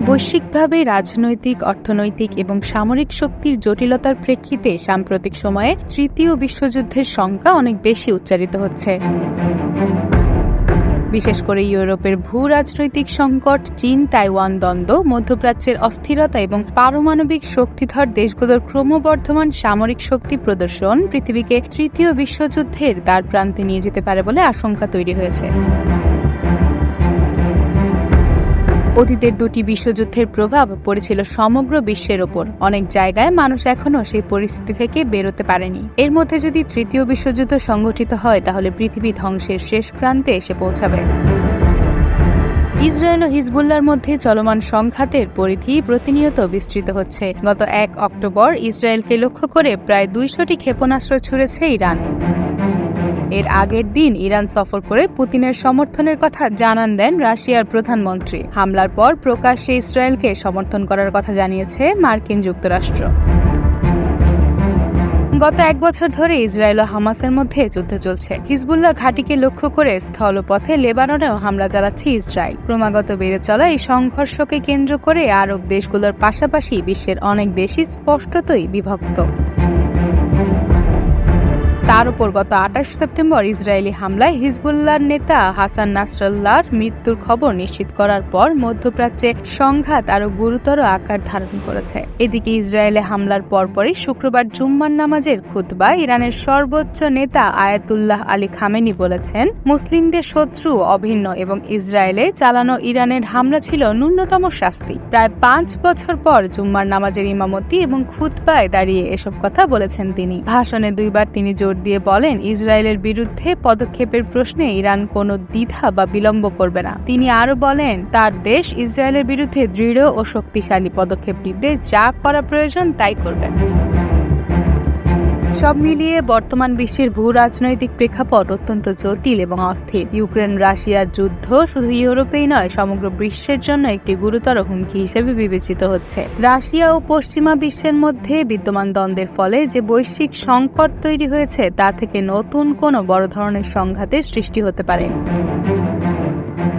বৈশ্বিকভাবে রাজনৈতিক, অর্থনৈতিক এবং সামরিক শক্তির জটিলতার প্রেক্ষিতে সাম্প্রতিক সময়ে তৃতীয় বিশ্বযুদ্ধের শঙ্কা অনেক বেশি উচ্চারিত হচ্ছে। বিশেষ করে ইউরোপের ভূ-রাজনৈতিক সংকট, চীন তাইওয়ান দ্বন্দ্ব, মধ্যপ্রাচ্যের অস্থিরতা এবং পারমাণবিক শক্তিধর দেশগুলোর ক্রমবর্ধমান সামরিক শক্তি প্রদর্শন পৃথিবীকে তৃতীয় বিশ্বযুদ্ধের দ্বারপ্রান্তে নিয়ে যেতে পারে বলে আশঙ্কা তৈরি হয়েছে। অতীতের দুটি বিশ্বযুদ্ধের প্রভাব পড়েছিল সমগ্র বিশ্বের ওপর। অনেক জায়গায় মানুষ এখনও সেই পরিস্থিতি থেকে বেরোতে পারেনি। এর মধ্যে যদি তৃতীয় বিশ্বযুদ্ধ সংঘটিত হয়, তাহলে পৃথিবী ধ্বংসের শেষ প্রান্তে এসে পৌঁছাবে। ইসরায়েল ও হিজবুল্লাহর মধ্যে চলমান সংঘাতের পরিধি প্রতিনিয়ত বিস্তৃত হচ্ছে। গত 1 অক্টোবর ইসরায়েলকে লক্ষ্য করে প্রায় 200টি ক্ষেপণাস্ত্র ছুড়েছে ইরান। এর আগের দিন ইরান সফর করে পুতিনের সমর্থনের কথা জানান দেন রাশিয়ার প্রধানমন্ত্রী। হামলার পর প্রকাশ্যে ইসরায়েলকে সমর্থন করার কথা জানিয়েছে মার্কিন যুক্তরাষ্ট্র। গত 1 বছর ধরে ইসরায়েল ও হামাসের মধ্যে যুদ্ধ চলছে। হিজবুল্লাহ ঘাঁটিকে লক্ষ্য করে স্থলপথে লেবাননেও হামলা চালাচ্ছে ইসরায়েল। ক্রমাগত বেড়ে চলা এই সংঘর্ষকে কেন্দ্র করে আরব দেশগুলোর পাশাপাশি বিশ্বের অনেক দেশই স্পষ্টতই বিভক্ত। তার উপর গত 28 সেপ্টেম্বর ইসরায়েলি হামলায় হিজবুল্লাহর নেতা হাসান নাসরাল্লাহর মৃত্যুর খবর নিশ্চিত করার পর মধ্যপ্রাচ্যে সংঘাত আরও গুরুতর আকার ধারণ করেছে। এদিকে ইসরায়েলে হামলার পরপরই শুক্রবার জুম্মার নামাজের খুতবায় ইরানের সর্বোচ্চ নেতা আয়াতুল্লাহ আলী খামেনি বলেছেন, মুসলিমদের শত্রু অভিন্ন এবং ইসরায়েলে চালানো ইরানের হামলা ছিল ন্যূনতম শাস্তি। প্রায় 5 বছর পর জুম্মার নামাজের ইমামতি এবং খুতবায় দাঁড়িয়ে এসব কথা বলেছেন তিনি। ভাষণে 2 বার তিনি জোর দিয়ে বলেন, ইসরায়েলের বিরুদ্ধে পদক্ষেপের প্রশ্নে ইরান কোনো দ্বিধা বা বিলম্ব করবে না। তিনি আরও বলেন, তার দেশ ইসরায়েলের বিরুদ্ধে দৃঢ় ও শক্তিশালী পদক্ষেপ নিতে যা করা প্রয়োজন তাই করবে। সব মিলিয়ে বর্তমান বিশ্বের ভূ-রাজনৈতিক প্রেক্ষাপট অত্যন্ত জটিল এবং অস্থির। ইউক্রেন রাশিয়ার যুদ্ধ শুধু ইউরোপেই নয়, সমগ্র বিশ্বের জন্য একটি গুরুতর হুমকি হিসেবে বিবেচিত হচ্ছে। রাশিয়া ও পশ্চিমা বিশ্বের মধ্যে বিদ্যমান দ্বন্দ্বের ফলে যে বৈশ্বিক সংকট তৈরি হয়েছে, তা থেকে নতুন কোনো বড় ধরনের সংঘাতের সৃষ্টি হতে পারে।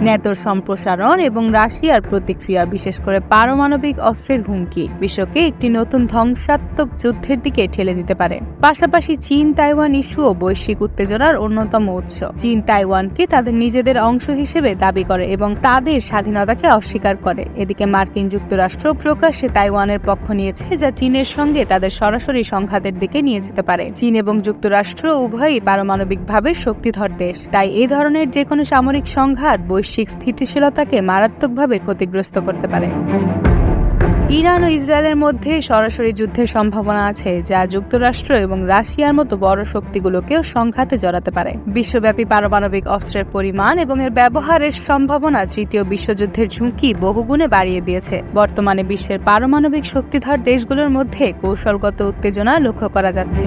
ন্যাটোর সম্প্রসারণ এবং রাশিয়ার প্রতিক্রিয়া, বিশেষ করে পারমাণবিক অস্ত্রের হুমকি, বিশ্বকে একটি নতুন ধ্বংসাত্মক যুদ্ধের দিকে ঠেলে দিতে পারে। পাশাপাশি চীন তাইওয়ান ইস্যুও বৈশ্বিক উত্তেজনার অন্যতম উৎস। চীন তাইওয়ানকে তাদের নিজেদের অংশ হিসেবে দাবি করে এবং তাদের স্বাধীনতাকে অস্বীকার করে। এদিকে মার্কিন যুক্তরাষ্ট্র প্রকাশ্যে তাইওয়ানের পক্ষ নিয়েছে, যা চীনের সঙ্গে তাদের সরাসরি সংঘাতের দিকে নিয়ে যেতে পারে। চীন এবং যুক্তরাষ্ট্র উভয়ই পারমাণবিকভাবে শক্তিধর দেশ, তাই এই ধরনের যে কোনো সামরিক সংঘাত বৈশ্বিক স্থিতিশীলতাকে মারাত্মকভাবে ক্ষতিগ্রস্ত করতে পারে। ইরান ও ইসরায়েলের মধ্যে সরাসরি যুদ্ধের সম্ভাবনা আছে, যা যুক্তরাষ্ট্র এবং রাশিয়ার মতো বড় শক্তিগুলোকেও সংঘাতে জড়াতে পারে। বিশ্বব্যাপী পারমাণবিক অস্ত্রের পরিমাণ এবং এর ব্যবহারের সম্ভাবনা তৃতীয় বিশ্বযুদ্ধের ঝুঁকি বহুগুণে বাড়িয়ে দিয়েছে। বর্তমানে বিশ্বের পারমাণবিক শক্তিধর দেশগুলোর মধ্যে কৌশলগত উত্তেজনা লক্ষ্য করা যাচ্ছে।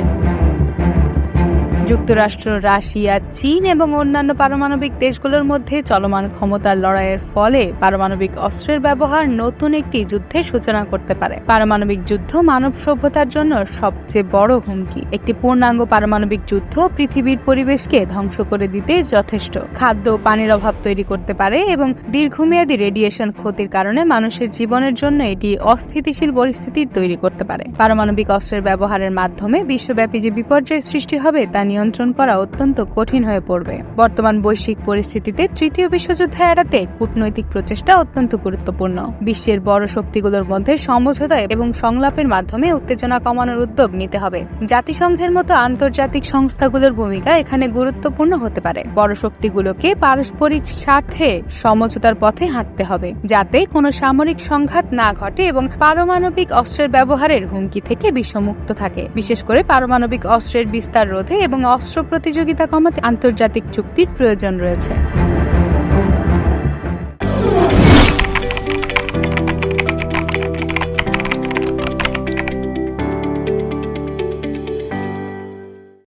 যুক্তরাষ্ট্র, রাশিয়া, চীন এবং অন্যান্য পারমাণবিক দেশগুলোর মধ্যে চলমান ক্ষমতার লড়াইয়ের ফলে পারমাণবিক অস্ত্রের ব্যবহার নতুন একটি যুদ্ধের সূচনা করতে পারে। পারমাণবিক যুদ্ধ মানব সভ্যতার জন্য সবচেয়ে বড় হুমকি। একটি পূর্ণাঙ্গ পারমাণবিক যুদ্ধ পৃথিবীর পরিবেশকে ধ্বংস করে দিতে যথেষ্ট। খাদ্য ও পানির অভাব তৈরি করতে পারে এবং দীর্ঘমেয়াদী রেডিয়েশন ক্ষতির কারণে মানুষের জীবনের জন্য এটি অস্থিতিশীল পরিস্থিতি তৈরি করতে পারে। পারমাণবিক অস্ত্রের ব্যবহারের মাধ্যমে বিশ্বব্যাপী যে বিপর্যয় সৃষ্টি হবে তা নিয়ন্ত্রণ করা অত্যন্ত কঠিন হয়ে পড়বে। বর্তমান বৈশ্বিক পরিস্থিতিতে তৃতীয় বিশ্বযুদ্ধ এড়াতে কূটনৈতিক প্রচেষ্টা অত্যন্ত গুরুত্বপূর্ণ। বিশ্বের বড় শক্তিগুলোর মধ্যে সমঝোতা এবং সংলাপের মাধ্যমে উত্তেজনা কমানোর উদ্যোগ নিতে হবে। জাতিসংঘের মতো আন্তর্জাতিক সংস্থাগুলোর ভূমিকা এখানে গুরুত্বপূর্ণ হতে পারে। বড় শক্তিগুলোকে পারস্পরিক স্বার্থে সমঝোতার পথে হাঁটতে হবে, যাতে কোনো সামরিক সংঘাত না ঘটে এবং পারমাণবিক অস্ত্রের ব্যবহারের হুমকি থেকে বিশ্বমুক্ত থাকে। বিশেষ করে পারমাণবিক অস্ত্রের বিস্তার রোধে এবং অস্ত্র প্রতিযোগিতা কমাতে আন্তর্জাতিক চুক্তির প্রয়োজন রয়েছে।